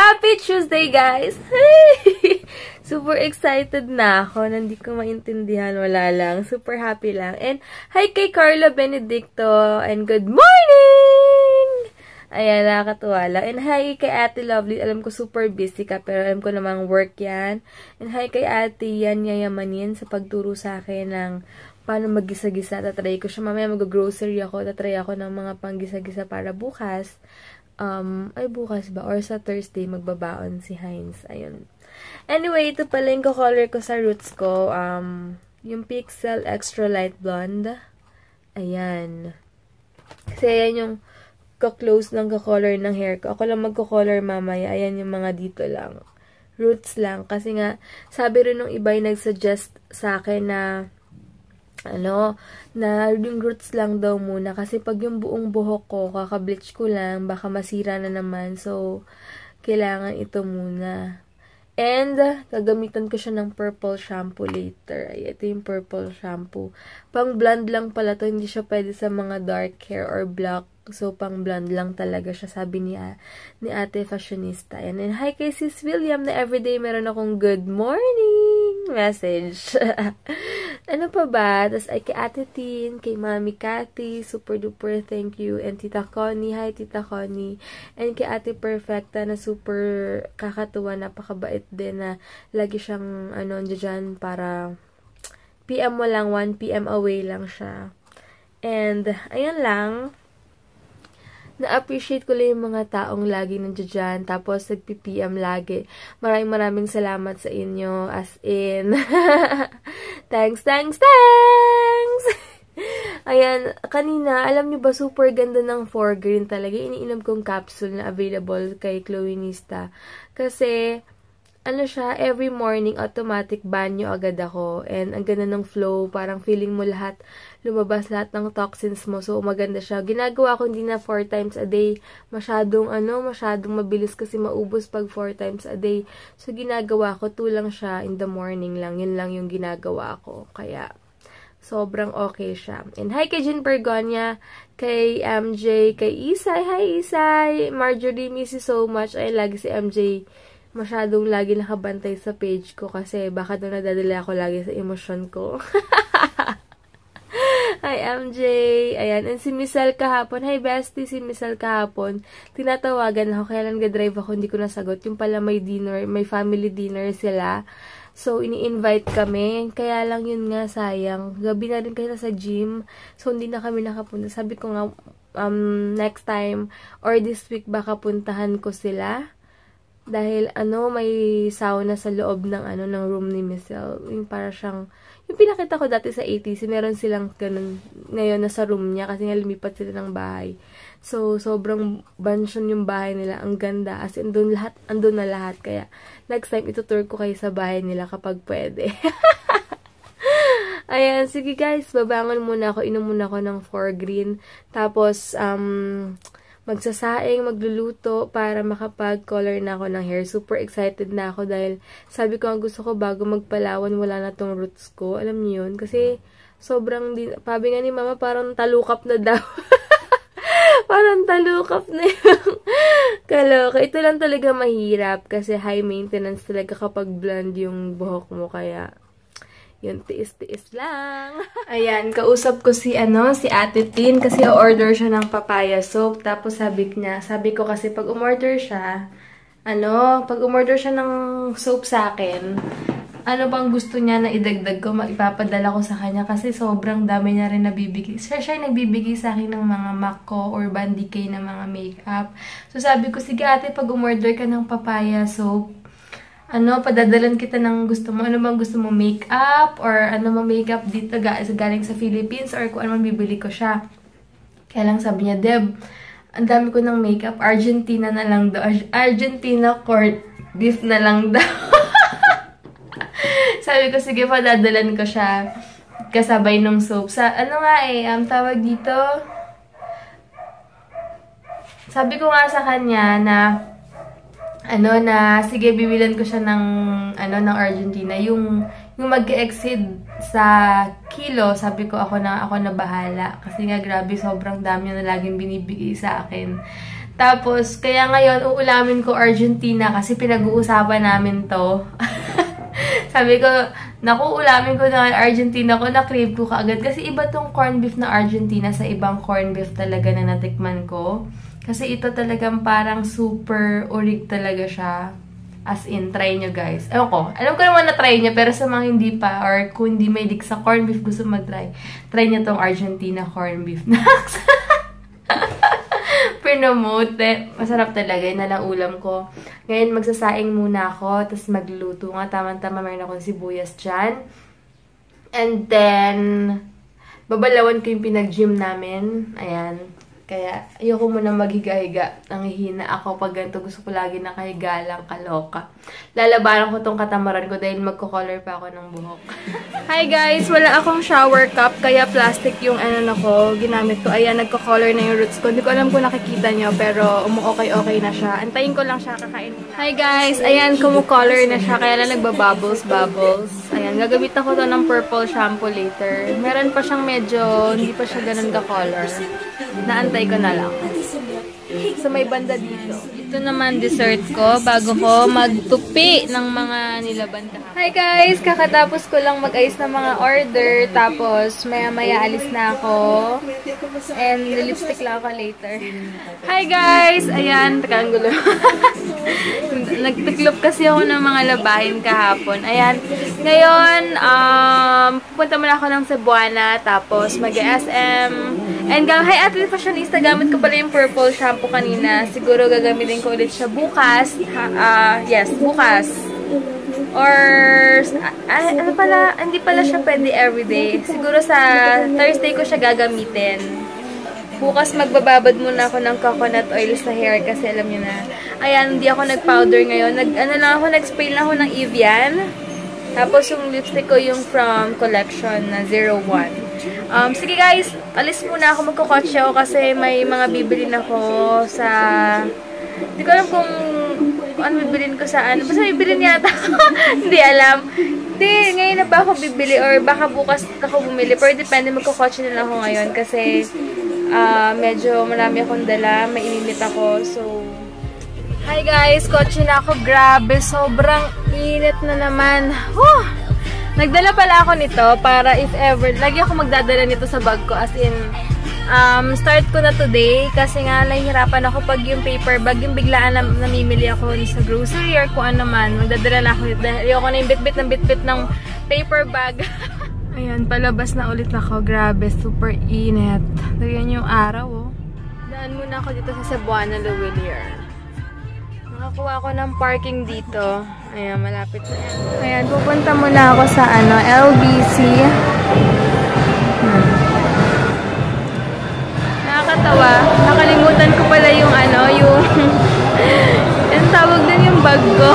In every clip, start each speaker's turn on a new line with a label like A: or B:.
A: Happy Tuesday, guys! Super excited na ako. Hindi ko maintindihan. Wala lang. Super happy lang. And hi kay Carla Benedicto. And good morning! Ayan, nakakatuwa lang. And hi kay Ate Lovely. Alam ko super busy ka, pero alam ko namang work yan. And hi kay Ate Yan Yayamanin sa pagturo sa akin ng paano mag-gisa-gisa. Tatry ko siya. Mamaya mag-grocery ako. Tatry ako ng mga pang-gisa-gisa para bukas. Ay bukas ba? Or sa Thursday, magbabaon si Heinz. Ayun. Anyway, ito pala yung color ko sa roots ko. Yung Pixel Extra Light Blonde. Ayan. Kasi ayan yung ka-close ng ka-color ng hair ko. Ako lang magko-color mamaya. Ayan yung mga dito lang. Roots lang. Kasi nga, sabi rin nung iba yung nag-suggest sa akin na na yung roots lang daw muna. Kasi pag yung buong buhok ko, kaka-bleach ko lang, baka masira na naman. So, kailangan ito muna. And, gagamitan ko siya ng purple shampoo later. Ay, ito yung purple shampoo. Pang blonde lang pala to. Hindi siya pwede sa mga dark hair or black. So, pang blonde lang talaga siya. Sabi ni ate fashionista. And hi kay Sis William na everyday meron akong good morning message. Ano pa ba? Tapos ay kay Ate Tin, kay Mami Cathy, super duper thank you. And Tita Connie, hi Tita Connie. And kay Ate Perfecta na super kakatuwa, napakabait din na lagi siyang dyan para PM mo lang, 1 PM away lang siya. And ayun lang. Na-appreciate ko lang yung mga taong lagi nandiyan dyan. Tapos, nagpi-PM lagi. Maraming salamat sa inyo. As in. Thanks! Ayan, kanina, alam niyo ba, super ganda ng Forgreen talaga. Iniinom kong capsule na available kay Chloe Nista. Kasi, siya, every morning, automatic banyo agad ako. And, ang ganda ng flow. Parang feeling mo lumabas lahat ng toxins mo. So, maganda siya. Ginagawa ko hindi na 4 times a day. Masyadong mabilis kasi maubos pag 4 times a day. So, ginagawa ko 2 lang siya in the morning lang. Yun lang yung ginagawa ko. Kaya, sobrang okay siya. And hi kay Jean Bergonia, kay MJ, kay Isay. Hi, Isay! Marjorie, miss you so much. Ay, lagi si MJ masyadong lagi nakabantay sa page ko kasi baka doon nadadala ako lagi sa emosyon ko. Hi, MJ. Ayan. And si Michelle kahapon. Hi, bestie. Si Michelle kahapon. Tinatawagan ako. Kaya lang nag-drive ako. Hindi ko nasagot. Yung pala may dinner. May family dinner sila. So, ini-invite kami. Kaya lang yun nga, sayang. Gabi na rin kasi sa gym. So, hindi na kami nakapunta. Sabi ko nga, next time or this week baka puntahan ko sila. Dahil, may sauna sa loob ng, ng room ni Michelle. Yung para siyang, yung pinakita ko dati sa ATC, meron silang ganun, ngayon nasa room niya, kasi nga lumipat sila ng bahay. So, sobrang mansion yung bahay nila. Ang ganda. As in, andun na lahat. Kaya, next time, itutour ko kayo sa bahay nila kapag pwede. Ayan, sige guys, babangon muna ako, inom muna ako ng Forgreen. Tapos, magsasaing, magluluto para makapag-color na ako ng hair. Super excited na ako dahil sabi ko ang gusto ko bago magpalawan, wala na tong roots ko. Alam niyo yun? Kasi sobrang, sabi nga ni mama, parang talukap na daw. Parang talukap na yung kaloka. Ito lang talaga mahirap kasi high maintenance talaga kapag blonde yung buhok mo. Kaya, yun, tiis-tiis lang. Ayan, kausap ko si Ate Tin kasi order siya ng papaya soap. Tapos sabi ko kasi pag umorder siya ng soap sa akin, ano bang gusto niya na idagdag ko, ipapadala ko sa kanya kasi sobrang dami niya rin nabibigay. Siya nagbibigay sa akin ng mga MAC ko or Bandy K na mga makeup. So sabi ko, sige ate, pag umorder ka ng papaya soap, padadalan kita ng gusto mo. Ano bang gusto mo? Makeup? Or makeup dito galing sa Philippines? Or kung ano man bibili ko siya. Kaya lang sabi niya, Deb, ang dami ko ng makeup. Argentina na lang daw. Argentina corned beef na lang daw. Sabi ko, sige, padadalan ko siya. Kasabay nung soap. Tawag dito. Sabi ko nga sa kanya na sige, bibilan ko siya ng Argentina. Yung mag-exceed sa kilo, sabi ko, ako na bahala. Kasi nga, grabe, sobrang dami na laging binibigay sa akin. Tapos, kaya ngayon, uulamin ko Argentina kasi pinag-uusapan namin to. Sabi ko, naku, ulamin ko na Argentina ko, na-crave ko kaagad. Kasi iba tong corned beef na Argentina sa ibang corned beef talaga na natikman ko. Kasi ito talagang parang super urig talaga siya. As in, try nyo guys. Ewan ko, alam ko naman na try nyo, pero sa mga hindi pa, or kung hindi may dik sa corned beef gusto mag-try, try nyo tong Argentina corned beef. Promote. Masarap talaga. Yun na lang ulam ko. Ngayon, magsasaing muna ako. Tapos magluluto nga. Tama-tama, mayroon akong sibuyas dyan. And then, babalawan ko yung pinag-gym namin. Ayan. Kaya, ayoko muna maghiga-higa. Nanghihina ako pag ganito. Gusto ko lagi nakahiga lang, kaloka. Lalabanan ko tong katamaran ko dahil magko-color pa ako ng buhok. Hi guys! Wala akong shower cup, kaya plastic yung ano ko, ginamit ko. Ayan, nagko-color na yung roots ko. Hindi ko alam kung nakikita nyo, pero umu-okay-okay na siya. Antayin ko lang siya, kakain muna. Hi guys! Ayan, kumu-color na siya, kaya lang nagbabubbles. Ayan, gagamit ako to ng purple shampoo later. Meron pa siyang medyo, hindi pa siya ganun ka-color. Naantay ko na lang. So, may banda dito. Ito naman dessert ko bago ko magtupi ng mga nilaban kahapon. Hi guys! Kakatapos ko lang mag-ayos ng mga order. Tapos, maya-maya alis na ako. And, lipstick lang ako later. Hi guys! Ayan, taka ang gulo. Nagtiklop kasi ako ng mga labahin kahapon. Ayan. Ngayon, pupunta muna ako ng Cebuana. Tapos, mag-SM. And, hi Ate Fashionista, gamit ko pala yung purple shampoo kanina. Siguro gagamitin ko ulit siya bukas. Yes, bukas. Or, ano pala, hindi pala siya pwede everyday. Siguro sa Thursday ko siya gagamitin. Bukas magbababad muna ako ng coconut oil sa hair kasi alam niyo na. Ayan, hindi ako nag-powder ngayon. Nag-spray lang ako ng Evian. Tapos yung lipstick ko yung from collection na 01. Sige guys, alis muna ako, magkukotse ako kasi may mga bibilin ako sa... Hindi ko alam kung ano bibilin ko sa ano. Basta bibilin yata. Hindi alam. Hindi, ngayon na ba ako bibili or baka bukas ako bumili. Pero depende, magkukotse na lang ako ngayon kasi medyo marami akong dala. May ininit ako. So, hi guys, kotse na ako. Grabe, sobrang init na naman. Nagdala pala ako nito para if ever, lagi ako magdadala nito sa bag ko as in, start ko na today kasi nga nahihirapan ako pag yung paper bag, yung biglaan na namimili ako sa grocery or kung ano man, magdadala na ako nito. Ayoko na yung bitbit ng paper bag. Ayan, palabas na ulit ako. Grabe, super init. Tignan yung araw, oh. Daan muna ako dito sa Cebuana, Lawilier. Nakakuha ako ng parking dito. Ayan, malapit na yan. Ayan, pupunta muna ako sa LBC. Nakakatawa. Nakalimutan ko pala yung yung yung tawag din yung bag ko.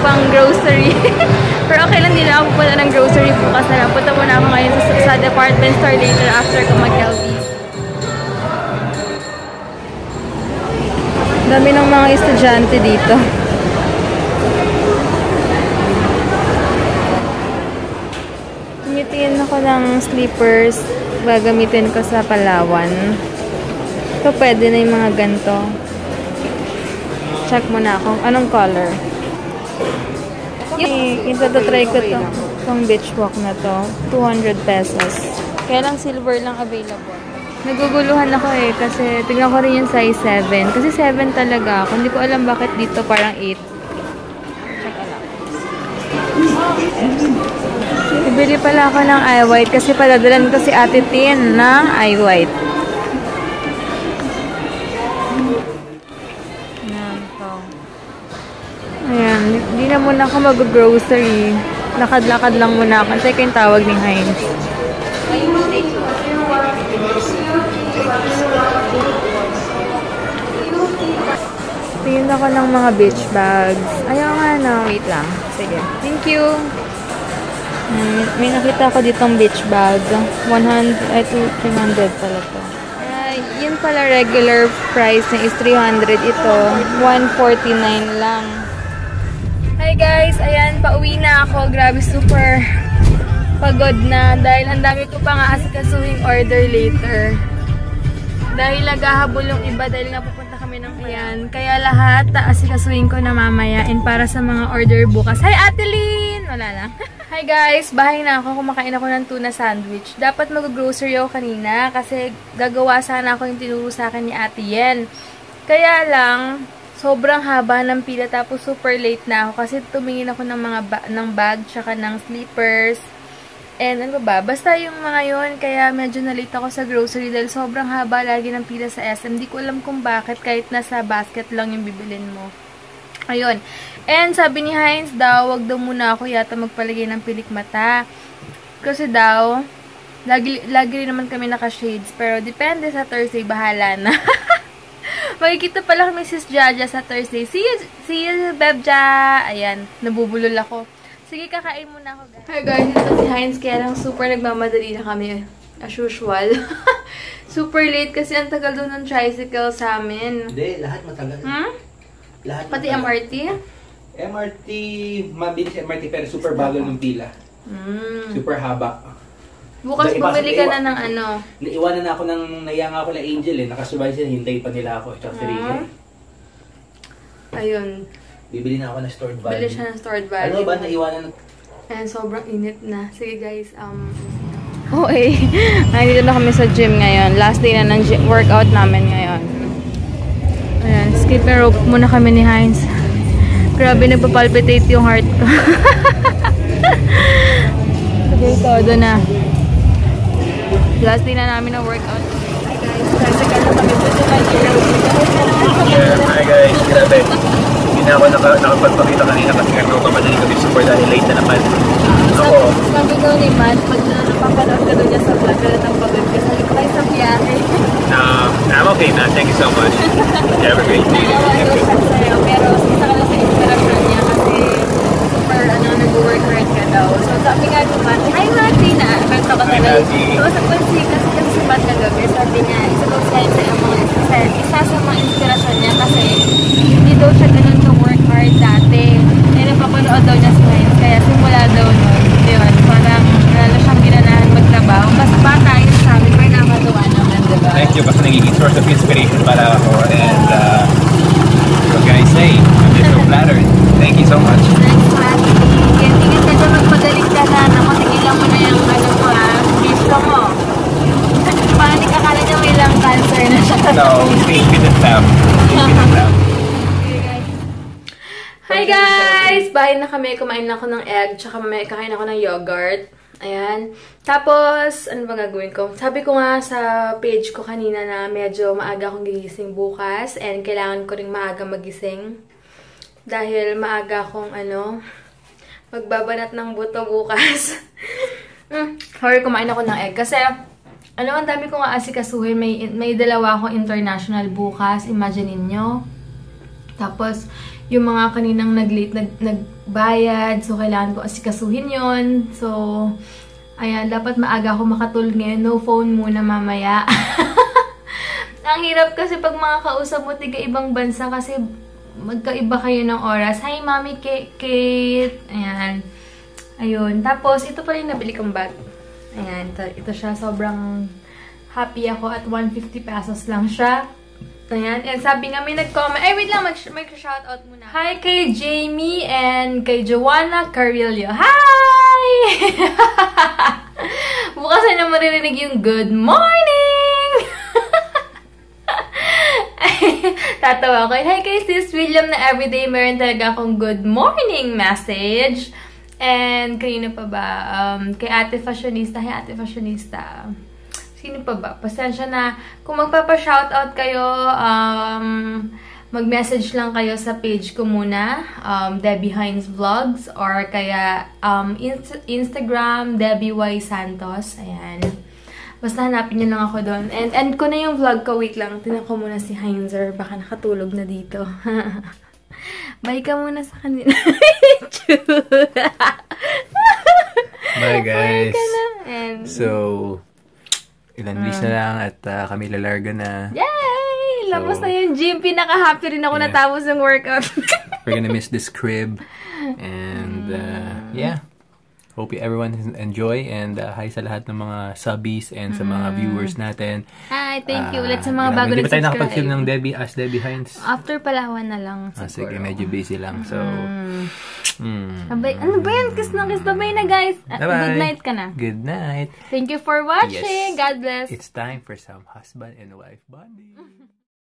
A: pang grocery. Pero okay lang, din ako pupunta ng grocery bukas na lang. Punta muna ako ngayon sa department store later after ko mag-LBC. Dami ng mga estudyante dito. Tumitingin ako ng slippers. Gagamitin ko sa Palawan. Ito pwede na yung mga ganito. Check muna ako. Anong color? Try ko to. Itong beach walk na to. 200 pesos. Kaya lang silver lang available. Naguguluhan ako kasi tingnan ko rin yung size 7. Kasi 7 talaga ako. Hindi ko alam bakit dito parang 8. Check lang. Ibili pala ako ng eye white kasi padadalan ko si Ate Tin ng eye white. Ayan to. Ayan. Hindi na muna ako mag-grocery. Lakad-lakad lang muna ako. Antay ko yung tawag ni Heinz. Tingin ako ng mga beach bags. Ayaw nga na. Wait lang. Sige. Thank you. May nakita ako ditong beach bag. 300 pala to. Yun pala regular price na is 300. Ito, 149 lang. Hi guys! Ayan, pauwi na ako. Grabe, super pagod na. Dahil ang dami ko pa nga asikasuhing order later. Dahil naghahabol yung iba dahil nga pupunta kami ng Ayan, kaya lahat asikasuhin ko na mamaya and para sa mga order bukas. Hi, Ate Lynn! Wala lang. Hi guys! Bahay na ako. Kumakain ako ng tuna sandwich. Dapat mag-grocery ako kanina kasi gagawa sana ako yung tinuro sa akin ni Ate Yen. Kaya lang, sobrang haba ng pila tapos super late na ako kasi tumingin ako ng mga ng bag tsaka ng slippers. And ano ba? Basta yung mga yon, kaya medyo na-late ako sa grocery dahil sobrang haba lagi ng pila sa SM. Di ko alam kung bakit kahit nasa basket lang yung bibilin mo. Ayun. And sabi ni Heinz daw, wag daw muna ako yata magpalagay ng pilik mata. Kasi daw, lagi rin naman kami naka-shades. Pero depende sa Thursday, bahala na. Makikita pala kami Sis Jaja sa Thursday. See you, Bebja! Ayan, nabubulol ako. Sige, kakain muna ako, guys. Hi, guys. Ito si Heinz. Kaya lang super nagmamadali na kami. As usual. Super late kasi ang tagal doon ng tricycle sa amin.
B: Hindi, lahat matagal. Lahat
A: pati
B: matagal.
A: MRT?
B: MRT, mabilis MRT pero super bagal ng pila. Super haba.
A: Bukas bumili ka na ng ano.
B: Naiwanan na ako naiya nga ako na Angel nakasubay sila, hintay pa nila ako. Tsaka si Rachel.
A: Ayun.
B: Bibili na ako ng stored value.
A: Bili siya ng stored value.
B: Ano ba, naiwanan?
A: Ayan, sobrang init na. Sige guys, okay. Nandito na kami sa gym ngayon. Last day na ng gym workout namin ngayon. Ayan, skip and rope muna kami ni Heinz. Grabe, nagpapalpitate yung heart ko. Okay, todo na. Last day na namin ng workout. Hi guys, tricycle na kami po sa
B: Hi guys, grabe. Hindi na ako nakapagpakita kanina kasi kamadali kami super dahil late na naman.
A: Sabi daw ni Man, pag napapanood ka doon niya sa vlog, galatang pagod ka. Sabi ko kayo sa biyahe.
C: I'm okay, man. Thank you so much. Have a great day.
A: Pero isa ka lang sa inspirasyon niya kasi super nag-work hard ka daw. So sabi nga ni Man, hi Mati na. Kanta ko talaga. So sa pansi kasi si Man kagabi, sabi niya, isa daw isa sa mga inspirasyon niya kasi hindi daw siya ganun ka-work hard dati. Eh napapanood daw niya sa Heinz, kaya simula daw nun. Yun, parang lalo siyang ginanahan magtrabaho. Mas bata yun sa amin, pero nakatuwa naman, diba?
C: Thank you kasi nagiging source of inspiration para ako. And what can I say? I'm just so flattered. Thank you so much.
A: Thanks, Mati. Kaya tingin ka dyan, magpagaling ka na. Naku, tigilan mo na yung ano mo, ha? Bisto mo. Parang di kakala niya may lung cancer na siya.
C: So, stay fit and sound. Stay fit and sound.
A: Hi guys! Bahay na kami. Kumain na ako ng egg. Tsaka may kakain ako ng yogurt. Ayan. Tapos, ano ba gagawin ko? Sabi ko nga sa page ko kanina na medyo maaga akong gigising bukas. And kailangan ko rin maaga magising. Dahil maaga akong, magbabanat ng buto bukas. Sorry, kumain ako ng egg. Kasi, ang dami ko nga asikasuhin. May dalawa akong international bukas. Imagine niyo. Tapos, yung mga kaninang nagbayad. So, kailangan ko asikasuhin yon. So, ayan, dapat maaga ako makatulog ngayon. No phone muna mamaya. Ang hirap kasi pag mga kausap mo tiga ibang bansa kasi magkaiba kayo ng oras. Hi, Mami Kate! Ayan. Ayun. Tapos, ito pa rin nabili kong bag. Ayan. Ito siya. Sobrang happy ako at 150 pesos lang siya. Ayan. And sabi nga, may nag-comment. Ay, wait lang. Mag-shoutout muna. Hi kay Jamie and kay Joanna Carillo. Hi! Bukas na maririnig yung good morning! Tatawa ko. Hi kay Sis William na everyday meron talaga akong good morning message. And kanina pa ba? Kay Ate Fashionista. Hi Ate Fashionista. Sino pa ba? Pasensya na. Kung magpapa-shoutout kayo, mag-message lang kayo sa page ko muna, Debbie Heinz Vlogs, or kaya Instagram, Debbie Y. Santos. Ayan. Basta hanapin nyo lang ako doon. And end ko na yung vlog ko. Wait lang. Tinan ko muna si Heinzer. Baka nakatulog na dito. Bye ka muna sa kanila.
C: Bye guys.
A: Bye ka na. And
C: So, ilan days na lang at kami lalarga na.
A: yay! Labas na yung gym. Pinaka-happy rin ako natapos ng workout.
C: We're gonna miss this crib. And, yeah. Hope everyone enjoy and hi sa lahat ng mga subbies and sa mga viewers natin.
A: Hi, thank you ulit sa mga bago na
C: Hindi pa tayo
A: subscribe.
C: nakapag-film ng Debbie Hines.
A: After Palawan na lang
C: Sige,
A: siguro.
C: medyo busy lang. So,
A: Abay, ano ba yan? Kiss na kiss. Bye na guys.
C: Bye-bye.
A: Good night ka na.
C: Good night.
A: Thank you for watching.
C: Yes.
A: God bless.
C: It's time for some husband and wife bonding.